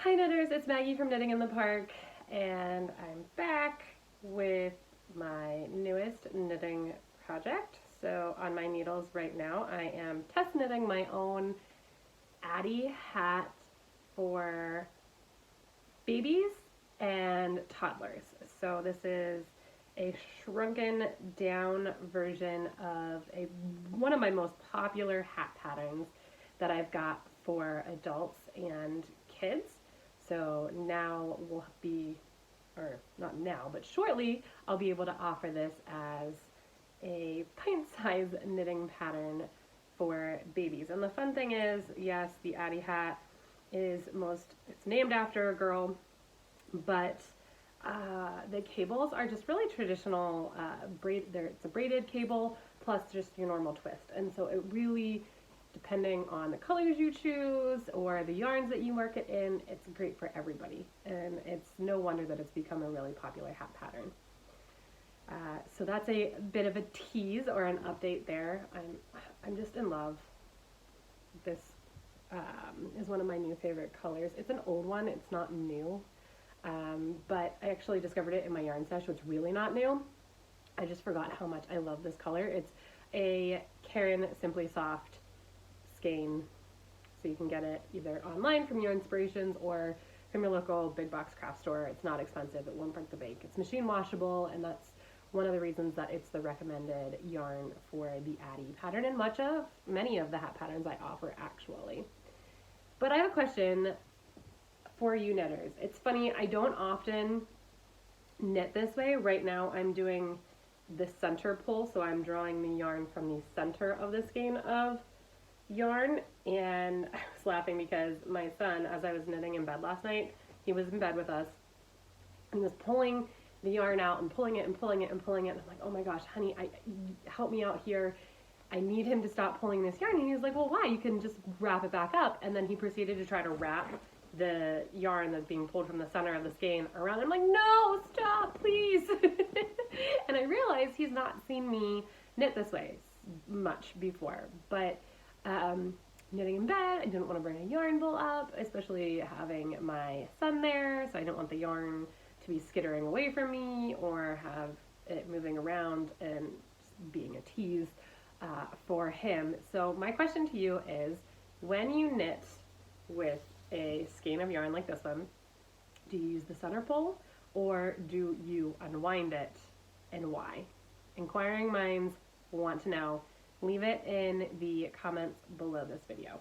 Hi knitters, it's Maggie from Knitting in the Park, and I'm back with my newest knitting project. So on my needles right now, I am test knitting my own Addie hat for babies and toddlers. So this is a shrunken down version of one of my most popular hat patterns that I've got for adults and kids. So now we'll be, or not now, but shortly, I'll be able to offer this as a pint-size knitting pattern for babies. And the fun thing is, yes, the Addie hat it's named after a girl, but the cables are just really traditional it's a braided cable plus just your normal twist. And so it really, depending on the colors you choose or the yarns that you work it in, it's great for everybody. And it's no wonder that it's become a really popular hat pattern. So that's a bit of a tease or an update there. I'm just in love. This is one of my new favorite colors. It's an old one, it's not new, but I actually discovered it in my yarn stash, so it's really not new. I just forgot how much I love this color. It's a Karen Simply Soft skein, so you can get it either online from your inspirations or from your local big box craft store. It's not expensive, it won't break the bank. It's machine washable, and that's one of the reasons that it's the recommended yarn for the Addie pattern and many of the hat patterns I offer actually. But I have a question for you knitters. It's funny, I don't often knit this way. Right now I'm doing the center pull, so I'm drawing the yarn from the center of the skein of yarn, and I was laughing because my son, as I was knitting in bed last night, he was in bed with us, and he was pulling the yarn out and pulling it and pulling it and pulling it, and I'm like, oh my gosh, honey, help me out here. I need him to stop pulling this yarn. And he was like, well, why? You can just wrap it back up. And then he proceeded to try to wrap the yarn that's being pulled from the center of the skein around. I'm like, no, stop, please. And I realized he's not seen me knit this way much before. But knitting in bed, I didn't want to bring a yarn bowl up, especially having my son there. So I didn't want the yarn to be skittering away from me or have it moving around and being a tease for him. So my question to you is, when you knit with a skein of yarn like this one, do you use the center pull or do you unwind it, and why? Inquiring minds want to know. Leave it in the comments below this video.